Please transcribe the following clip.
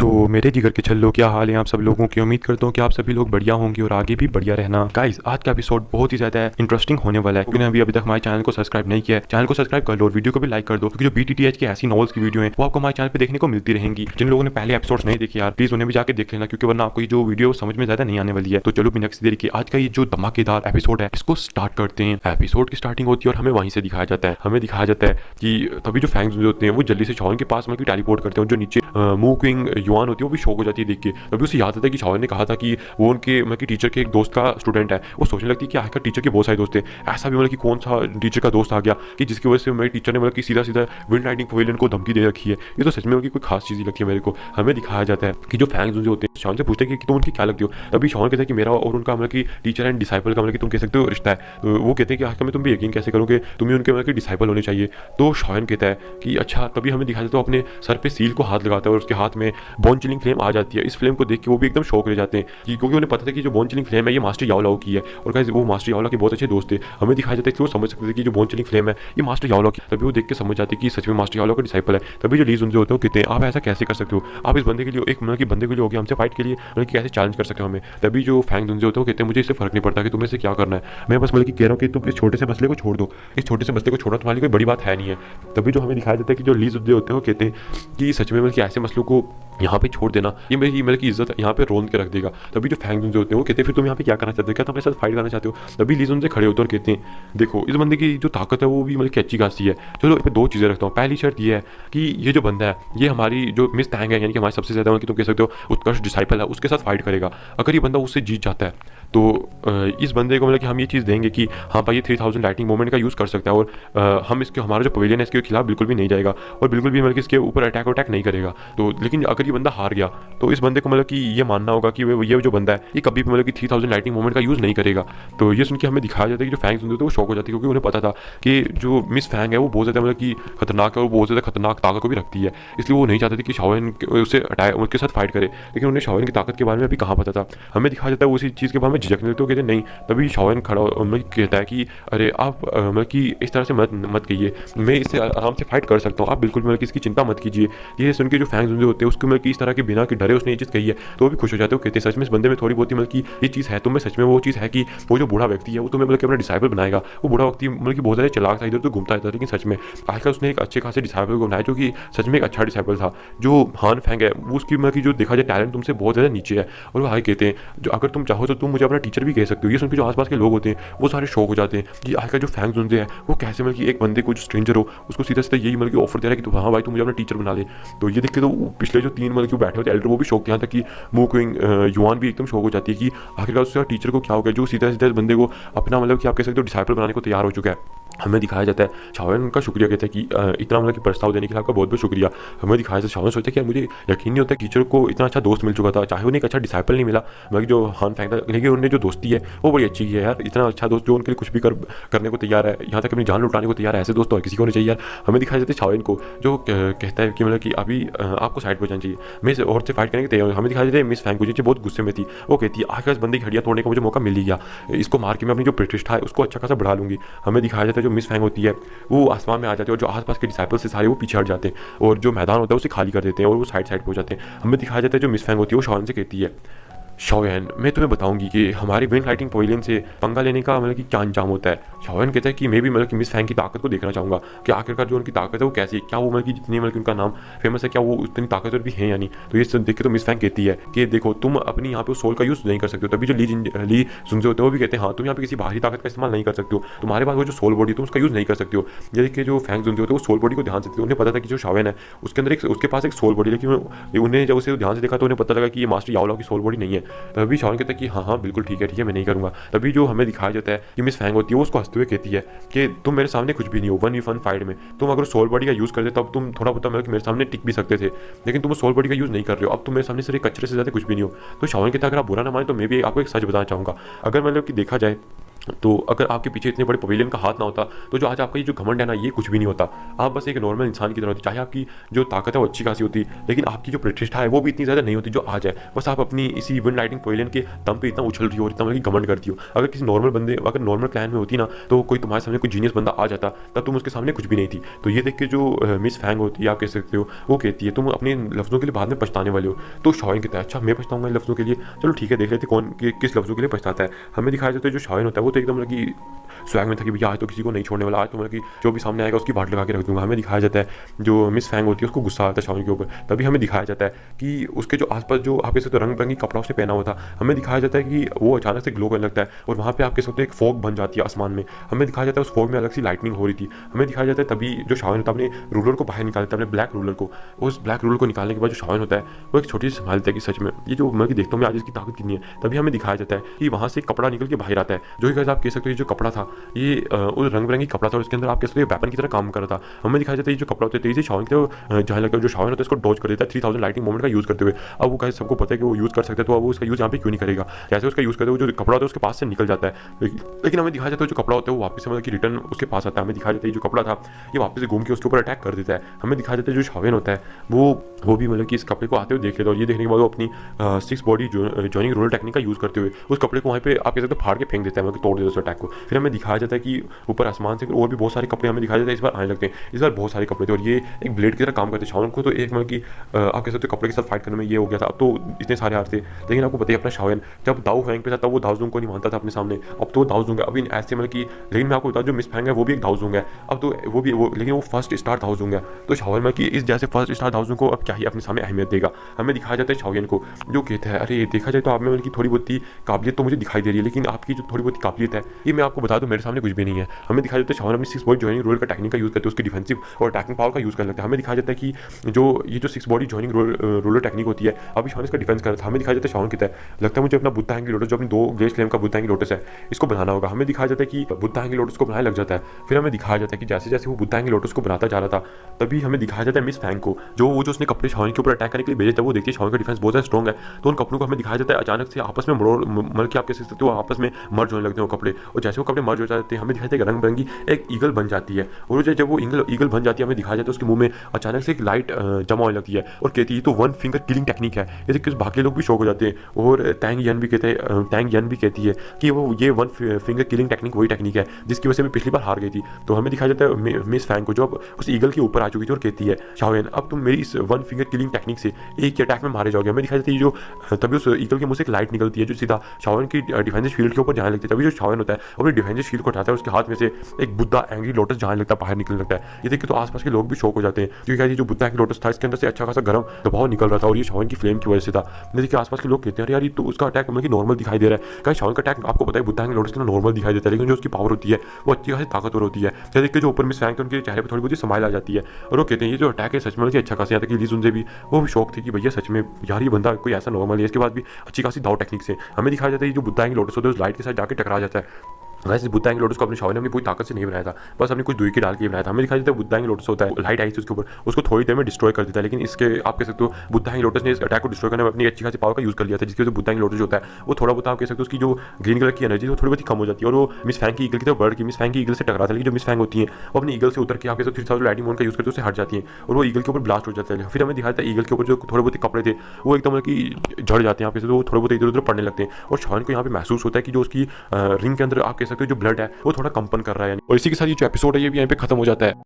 मेरे जिगर के छल्लो, क्या हाल है आप सब लोगों की। उम्मीद करता हूँ कि आप सभी लोग बढ़िया होंगे और आगे भी बढ़िया रहना। गाइस, आज का एपिसोड बहुत ही ज्यादा इंटरेस्टिंग होने वाला है, क्योंकि अभी तक हमारे चैनल को सब्सक्राइब नहीं किया है। चैनल को सब्सक्राइब कर लो और वीडियो को भी लाइक कर दो, क्योंकि जो बीटीटीएच की ऐसी नॉवेल्स की वीडियो है वो आपको हमारे चैनल पे देखने को मिलती रहेंगी। जिन लोगों ने पहले एपिसोड्स नहीं देखे यार, प्लीज उन्हें भी जाकर देख लेना, क्योंकि वरना आपको ये जो वीडियो समझ में ज्यादा नहीं आने वाली है। तो चलो बिना किसी देरी के आज का ये जो धमाकेदार एपिसोड है इसको स्टार्ट करते हैं। एपिसोड की स्टार्टिंग होती है और हमें वहीं से दिखाया जाता है कि तभी जो फैंग्स होते हैं वो जल्दी से शाओन के पास मतलब टेलीपोर्ट करते हैं। जो नीचे मू क्विंग युआन होती है वो भी शॉक हो जाती है देख के। तभी उसे याद आता है कि शाओन ने कहा था कि वो उनके मतलब टीचर के एक दोस्त का स्टूडेंट है। वो सोचने लगती है कि आखिर टीचर के बहुत सारे दोस्त थे, ऐसा भी मतलब कि कौन सा टीचर का दोस्त आ गया कि जिसकी वजह से मेरे टीचर ने मतलब कि सीधा सीधा विंड राइडिंग पवेलियन को धमकी दे रखी है। ये तो सच में कोई खास चीज़ ही लगती है मेरे को। हमें दिखाया जाता है कि जो फैंग्स जो होते हैं शाओन से पूछते हैं कि तुम उनकी क्या लगती हो। तभी शाओन कहता है कि मेरा और उनका मतलब कि टीचर एंड डिसाइपल का मतलब कि तुम कह सकते हो रिश्ता है। तो वो कहते हैं कि आखिर में तुम भी यकीन कैसे करोगे, तुम ही उनके मतलब कि डिसाइपल होने चाहिए। तो शाओन कहता है कि अच्छा। तभी हमें दिखाया जाता है अपने सर पे सील को हाथ लगाता है और उसके हाथ में बोन चिलिंग फ्लेम आ जाती है। इस फ्लेम को देख के वो भी एकदम शौक रह जाते हैं कि क्योंकि उन्हें पता था कि जो बोन चिलिंग फ्लेम है ये मास्टर याओलाओ की है, और गाइस वो मास्टर याओलाओ के बहुत अच्छे दोस्त थे। हमें दिखाया जाता है कि वो समझ सकते थे कि जो बोन चिलिंग फ्लेम है ये मास्टर याओलाओ की। तभी वो देख के समझ जाते हैं कि सच में मास्टर याओलाओ का डिसाइपल है। तभी जो ली जुनजे होते हैं कहते हैं आप ऐसा कैसे कर सकते हो, आप इस बंदे के लिए एक मतलब कि बंदे के लिए हो गया हमसे फाइट के लिए मतलब कि कैसे चैलेंज कर सकते हो हमें। तभी जो फैंग जुनजे होते हैं कहते हैं मुझे इससे फर्क नहीं पड़ता कि तुम्हें से क्या करना है, मैं बस मतलब कि कह रहा हूँ कि तुम इस छोटे से मसले को छोड़ दो, इस छोटे से मसले को छोड़ना तुम्हारी कोई बड़ी बात है नहीं है। तभी जो हमें दिखाया जाता है कि जो ली जुनजे होते हैं वो कहते हैं कि सच में मतलब कि ऐसे मसलों को यहाँ पे छोड़ देना ये मेरी मतलब की इज्जत यहाँ पे रोन के रख देगा। तभी जो फैंग जुनजे होते हैं वो कहते हैं फिर तुम यहाँ पे क्या करना चाहते हो, क्या तुम मेरे साथ फाइट करना चाहते हो। तभी ली जुनजे खड़े होते हैं और कहते हैं देखो इस बंदे की जो ताकत है वो भी मतलब कि अच्छी खासी है। चलो इस पे दो चीज़ें रखता हूँ। पहली शर्त ये है कि ये जो बंदा है ये हमारी जो मिस टैंग है यानी कि हमारे सबसे ज़्यादा मतलब कि तुम कह सकते हो उत्कृष्ट डिसाइपल है, उसके साथ फाइट करेगा। अगर ये बंदा उससे जीत जाता है तो इस बंदे को मतलब कि हम ये चीज़ देंगे कि हाँ भाई ये 3000 लाइटिंग मोमेंट का यूज़ कर सकता है और हम इसके हमारा जो पवेलियन है इसके खिलाफ बिल्कुल भी नहीं जाएगा और बिल्कुल भी मतलब कि इसके ऊपर अटैक नहीं करेगा। तो लेकिन अगर ये बंदा हार गया तो इस बंदे को मतलब कि ये मानना होगा कि ये जो बंदा है ये कभी भी मतलब कि 3000 लाइटिंग मोमेंट का यूज़ नहीं करेगा। तो ये सुन के हमें दिखाया जाता है कि जो फैंग्स होते हैं वो शौक हो जाती है, क्योंकि उन्हें पता था कि जो मिस फैंग है वो बहुत ज़्यादा मतलब कि खतरनाक है और बहुत ज़्यादा खतरनाक ताकत को भी रखती है। इसलिए वो नहीं चाहते थे कि शाओन उससे अटैक उनके साथ फाइट करे, लेकिन उन्हें शाओन की ताकत के बारे में अभी कहाँ पता था। हमें दिखाया जाता है उसी चीज़ के बारे में झिझकने लगते हो, कहते नहीं। तभी शाओन खड़ा मतलब कहता है कि अरे आप मतलब कि इस तरह से मत कहिए, मैं इससे आराम से फाइट कर सकता हूँ, आप बिल्कुल मतलब कि इसकी चिंता मत कीजिए। ये सुन के जो फैंग्स होते हैं उसको मतलब कि इस तरह के बिना कि डरे उसने ये चीज़ कही है तो वो भी खुश हो जाते हो। कहते हैं सच में इस बंदे में थोड़ी बहुत ही मतलब कि ये चीज़ है, तुम्हें सच में वो चीज़ है कि वो जो बूढ़ा व्यक्ति है वो तुम्हें मतलब कि अपना डिसाइपल बनाएगा। वो बूढ़ा व्यक्ति मतलब कि बहुत ज़्यादा चलाक था, इधर तो घूमता रहता था, लेकिन सच में आजकल उसने एक अच्छे खासे डिसाइपल को बनाया जो कि सच में एक अच्छा डिसाइपल था। जो हान फैंग है वो उसकी मतलब कि जो देखा जाए टैलेंट तुमसे बहुत ज़्यादा नीचे है। और वो हाई कहते हैं जो अगर तुम चाहो तो तुम मुझे अपना टीचर भी कह सकते हो। ये सुन के जो आसपास के लोग होते हैं वो सारे शौक हो जाते हैं कि आजकल जो फैंग्स होते हैं वो कैसे मतलब कि एक बंदे को जो स्ट्रेंजर हो उसको सीधा सीधा यही मतलब कि ऑफर दे रहा है कि तू हाँ भाई तू मुझे अपना टीचर बना ले। तो ये देख के तो पिछले जो 3 मतलब कि बैठे होते एल्डर वो भी शौक, यहाँ तक कि मू क्विंग युआन भी एकदम शौक हो जाती है कि आखिरकार उसका टीचर को क्या हो गया जो सीधा सीधा बंदे को अपना मतलब कि आप कह सकते हो डिसाइपल बनाने को तैयार हो चुका है। हमें दिखाया जाता है शाओन उनका शुक्रिया कहता है कि इतना मतलब कि प्रस्ताव देने के लिए आपका बहुत बहुत शुक्रिया। हमें दिखाया जाता है शाओन सोचता है कि मुझे यकीन नहीं होता टीचर को इतना अच्छा दोस्त मिल चुका था, चाहे उन्हें एक अच्छा डिसाइपल नहीं मिला मतलब जो हान फैंग था, लेकिन उन्हें जो दोस्ती है वो बड़ी अच्छी है यार। इतना अच्छा दोस्त जो उनके लिए कुछ भी करने को तैयार है, यहाँ तक अपनी जान लुटाने को तैयार है, ऐसे दोस्त तो हर किसी को होने चाहिए यार। हमें दिखाया जाता है शाओन को जो कहता है कि मतलब कि अभी आपको साइड पर जाना चाहिए, मैं और से फाइट करने के तैयार। हमें दिखाया जाता है मिस फैंग जो बहुत गुस्से में थी, वो कहती है आखिर इस बंदे की हड्डियाँ तोड़ने का मुझे मौका मिल ही गया, इसको मार के मैं अपनी जो प्रतिष्ठा है उसको अच्छा खासा बढ़ा लूंगी। हमें दिखाया जाता है जो मिस फैंग होती है वो आसमान में आ जाते हैं और जो आसपास के डिसाइपल से सारे वो पीछे हट जाते हैं और जो मैदान होता है उसे खाली कर देते हैं और वो साइड पे हो जाते हैं। हमें दिखाया जाता है जो मिस फैंग होती है वो शाओन से कहती है शाओन मैं तुम्हें बताऊंगी कि हमारे विंड लाइटिंग पवेलियन से पंगा लेने का मतलब कि क्या अंजाम होता है। शाओन कहता है कि मैं भी मतलब कि मिस फैंग की ताकत को देखना चाहूँगा कि आखिरकार जो उनकी ताकत है वो कैसी है, क्या वो मतलब कि जितनी मतलब कि उनका नाम फेमस है क्या वो उतनी ताकतवर भी है या नहीं। तो ये देख के तो मिस फैंग कहती है कि देखो तुम अपनी यहाँ पे सोल का यूज़ नहीं कर सकते हो। तभी जो ली सुनते होते हैं वो भी कहते हैं हाँ तुम यहाँ पे किसी बाहरी ताकत का इस्तेमाल नहीं कर सकते हो, तुम्हारे पास वो जो सोल बॉडी तुम उसका यूज़ नहीं कर सकते हो। ये देख के जो फैंग सुनते होते हैं वो सोल बॉडी को ध्यान से देखते, उन्हें पता था कि जो शाओन है उसके अंदर उसके पास एक सोल बॉडी, लेकिन उन्हें जब उसे ध्यान से देखा तो उन्हें पता लगा कि ये मास्टर याओलाओ की सोल बॉडी नहीं है। तभी शाओन कहता है कि हाँ बिल्कुल ठीक है मैं नहीं करूँगा। तभी जो हमें दिखाया जाता है कि मिस फैंग होती है वो उसको हंसते हुए कहती है कि तुम मेरे सामने कुछ भी नहीं हो, 1v1 फाइट में तुम अगर सोल बॉडी का यूज़ करते तब तुम थोड़ा बहुत मतलब मेरे सामने टिक भी सकते थे, लेकिन तुम सोल बॉडी का यूज़ नहीं कर रहे हो, अब तुम मेरे सामने सिर्फ कचरे से ज़्यादा कुछ भी नहीं हो। तो शाओन कहता है अगर आप बुरा ना माने तो मैं भी आपको एक सच बताना चाहूँगा। अगर मतलब कि देखा जाए तो अगर आपके पीछे इतने बड़े पवेलियन का हाथ ना होता तो जो आज आपका ये जो घमंड है ना, ये कुछ भी नहीं होता। आप बस एक नॉर्मल इंसान की तरह होती, चाहे आपकी जो ताकत है वो अच्छी खासी होती, लेकिन आपकी जो प्रतिष्ठा है वो भी इतनी ज़्यादा नहीं होती जो आज है। बस आप अपनी इसी विंड राइडिंग पवेलियन के दम पे इतना उछल रही हो और इतना मतलब घमंड करती हो। अगर किसी नॉर्मल बंदे, अगर नॉर्मल क्लैन में होती ना, तो कोई तुम्हारे सामने कोई जीनियस बंदा आ जाता, तब तुम उसके सामने कुछ भी नहीं थी। तो ये देख के जो मिस फैंग होती है, आप कह सकते हो, वो कहती है तुम अपने लफ्ज़ों के लिए बाद में पछताने वाले हो। तो शाओन कहता है अच्छा मैं पछताऊंगा इन लफ्ज़ों के लिए, चलो ठीक है देख लेते कौन किस लफ्ज़ों के लिए पछताता है। हमें दिखाया जाता है जो शाओन होता है वो तो एकदम लगी स्वैग में था कि भैया आज तो किसी को नहीं छोड़ने वाला, आज तो मतलब कि जो भी सामने आएगा उसकी बाट लगा के रख दूंगा। हमें दिखाया जाता है जो मिस फैंग होती है उसको गुस्सा आता है शाओन के ऊपर, तभी हमें दिखाया जाता है कि उसके जो आसपास जो आप कह सकते हो रंग बिरंगी कपड़ा उसने पहना हुआ था, हमें दिखाया जाता है कि वो अचानक से ग्लो करने लगता है और वहाँ पे आप कह सकते हो एक फॉग बन जाती है आसमान में। हमें दिखाया जाता है उस फॉग में अलग सी लाइटनिंग हो रही थी। हमें दिखाया जाता है तभी जो शाओन होता है अपने रूलर को बाहर निकालता है, अपने ब्लैक रूलर को। उस ब्लैक रूलर को निकालने के बाद जो शाओन होता है वो एक छोटी सी संभाल देता है कि सच में ये जो मैं देखता हूँ मैं आज इसकी ताकत कितनी है। तभी हमें दिखाया जाता है कि वहाँ से कपड़ा निकल के बाहर आता है, जो कि आप कह सकते हो जो कपड़ा था ये उस रंग बिरंगी कपड़ा था और इसके अंदर आप कह सकते हो वेपन की तरह काम कर रहा था। हमें दिखाया जाता है ये जो कपड़ा होता है तेजी शाओन के जहाँ लगता है जो शाओन होता है इसको डॉज कर देता है 3000 लाइटिंग मोमेंट का यूज़ करते हुए। अब वो कहीं सबको पता है कि वो यूज़ कर सकते हैं, तो अब वो उसका यूज़ यहाँ पे क्यों नहीं करेगा। जैसे उसका यूज़ करते हुए जो कपड़ा होता है उसके पास से निकल जाता है, लेकिन हमें दिखाया जाता है जो कपड़ा होता है वो वापस से मतलब कि रिटर्न उसके पास आता है। हमें दिखाया जाता है जो कपड़ा था ये वापस से घूम के उसके ऊपर अटैक कर देता है। हमें दिखाया जाता है जो शाओन होता है वो भी मतलब कि इस कपड़े को आते हुए देख लेता है और ये देखने के बाद वो अपनी 6 बॉडी जॉइनिंग रोलर टेक्निक का यूज़ करते हुए उस कपड़े को वहाँ पे आप कह सकते हो फाड़ के फेंक देता है, मतलब तोड़ देता है उस अटैक को। फिर हमें दिखाया जाता है कि ऊपर आसमान से और भी बहुत सारे कपड़े हमें दिखाया जाता है इस बार आने लगते हैं। इस बार बहुत सारे कपड़े थे और ये एक ब्लेड की तरह काम करते हैं। शाओन को तो एक मतलब कि आप कह सकते हो कपड़े के साथ फाइट करने में ये हो गया था, अब तो इतने सारे हार थे। लेकिन आपको पता है अपना शाओन जब दाऊ फैंग पे था तब वो दाऊजुंग को नहीं मानता था अपने सामने, अब तो वो दाऊजुंग है अभी ऐसे मतलब कि। लेकिन मैं आपको बता जो मिस फैंग है वो भी एक दाऊजुंग है, अब तो वो भी वो, लेकिन वो फर्स्ट स्टार दाऊजुंग है। तो शाओन में कि इस जैसे फर्स्ट स्टार दाऊजुंग को अब क्या ही अपने सामने अहमियत देगा। हमें दिखाया जाता है शाओन को जो कहता है अरे देखा जाए तो आप में उनकी थोड़ी बहुत काबिलियत तो मुझे दिखाई दे रही है, लेकिन आपकी जो थोड़ी बहुत काबिलियत है ये मैं आपको बता दूं मेरे सामने कुछ भी नहीं है। हमें दिखाया जाता है शाओन अपनी 6 बॉडी जॉइनिंग रोल का टेक्निक का यूज़ करते हैं, उसकी डिफेंसिव और अटैकिंग पावर का यूज़ करने लगता है। हमें दिखाया जाता है कि ये जो 6 बॉडी जॉइनिंग रोलर टेक्निक होती है अभी शाओन इसका डिफेंस कर रहा था। हमें दिखाया जाता है शाओन कहता है लगता है मुझे अपना बुद्धा हैंगी लोटस जो अपनी 2 ग्लेस फ्लेम का बुद्धा हैंगी लोटस है इसको बनाना होगा। हमें दिखाया जाता है कि बुद्धा हैंगी लोटस को बनाने लग जाता है। फिर हमें दिखाया जाता है कि जैसे जैसे वो बुद्धा हैंगी लोटस को बनाता जा रहा था तभी हमें दिखाया जाता है मिस फैंग को जो उसने कपड़े शाओन के ऊपर अटैक करने के लिए भेजे थे। वो देखती है शाओन का डिफेंस बहुत ज़्यादा स्ट्रॉन्ग है, तो उन कपड़ों को हमें दिखाया जाता है अचानक से आपस में मतलब कि आप कह सकते हो आपस में मर्ज होने लगते हैं वो कपड़े, और जैसे वो कपड़े मर्ज हो जाते हैं हमें दिखाया जाता है रंग बिरंगी एक ईगल बन जाती है। और जब वो ईगल बन जाती है हमें दिखाया जाता है उसके मुंह में अचानक से एक लाइट जमा होने लगती है और कहती है तो 1 फिंगर किलिंग टेक्निक है। ये देख के बाकी लोग भी शौक हो जाते हैं और टैंग यन भी कहती है कि वो ये 1 फिंगर किलिंग टेक्निक वही टेक्निक है जिसकी वजह से मैं पिछली बार हार गई थी। तो हमें दिखाया जाता है मिस फैंग को जो अब उस ईगल के ऊपर आ चुकी थी और कहती है शाओन अब तुम मेरी इस 1 फिंगर किलिंग टेक्निक से एक ही अटैक में मारे जाओगे। हमें दिखाई जाती है जो तभी उस ईगल के मुंह से एक लाइट निकलती है जो सीधा शाओन की डिफेंसिव शील्ड के ऊपर जाने लगती है। तभी जो शाओन होता है अपनी डिफेंसिव शील्ड को उठाता है उसके हाथ में से एक बुद्धा एंग्री लोटस जाने लगता है, बाहर निकलने लगता है। ये देख के तो आसपास के लोग भी शौक हो जाते हैं क्योंकि जो बुद्धा एंग्री लोटस था इसके अंदर से अच्छा खासा गर्म दबाव निकल रहा था और ये शाओन की फ्लेम की वजह से था। देखिए आसपास के लोग कहते हैं यार ये तो उसका अटैक मतलब कि नॉर्मल दिखाई दे रहा है। कहीं शाओन का अटैक आपको पता है बुद्धा एंग्री लोटस के नॉर्मल दिखाई देता है, लेकिन जो उसकी पावर होती है वो अच्छी खासी ताकतवर होती है। जैसे देख के जो ऊपर मिस फैंग उनके चेहरे पर थोड़ी बहुत स्माइल आ जाती है और वो कहते हैं ये जो अटैक है सच में अच्छा खासा। यहाँ तक लीज उनसे भी वो भी शौक थी कि भैया सच में यार ये बंदा कोई ऐसा नॉर्मल है, इसके बाद भी अच्छी खासी दाव टेक्निक से। हमें दिखाया जाता है जो बुद्धा एंग्री लोटस होता है उस लाइट के साथ जाकर टकरा जाता है। वैसे बुद्धा एंग्री लोटस को अपने शाओन ने अपनी पूरी ताकत से नहीं बनाया था, बस अपनी कुछ दुई की डाल के बनाया था। हमें दिखाई देता है बुद्धा एंग्री लोटस होता है लाइट आई थी उसके ऊपर उसको थोड़ी देर में डिस्ट्रॉय कर देता है, लेकिन इसके आप कह सकते हो बुद्धा एंग्री लोटस ने इस अटैक को डिस्ट्रॉय करने में अपनी अच्छी खासी पावर का यूज़ कर लिया था, जिसकी वजह से बुद्धा एंग्री लोटस जो होता है वो थोड़ा बहुत आप कह सकते हो उसकी जो ग्रीन कलर की एनर्जी वो थोड़ी बहुत कम हो जाती है और वो मिस फैंग की ईगल की तरफ बढ़ के मिस फैंग की ईगल से टकराता है। लेकिन जो मिस फैंग होती है वो अपनी ईगल से उतर के आप कह सकते हो 3000 लाइटिंग मोड का यूज़ करते उससे हट जाती है और वो ईगल के ऊपर ब्लास्ट हो जाता है। फिर हमें दिखाया था ईगल के ऊपर जो थोड़े बहुत कपड़े थे वो एकदम कि झड़ जाते हैं, आप कह सकते हो वो थोड़े बहुत इधर उधर पड़ने लगते हैं और शाओन को यहाँ पे महसूस होता है कि जो उसकी रिंग के अंदर आप कह सकते हो जो ब्लड है वो थोड़ा कंपन कर रहा है। और इसी के साथ ये जो एपिसोड है ये भी यहाँ पे खत्म हो जाता है।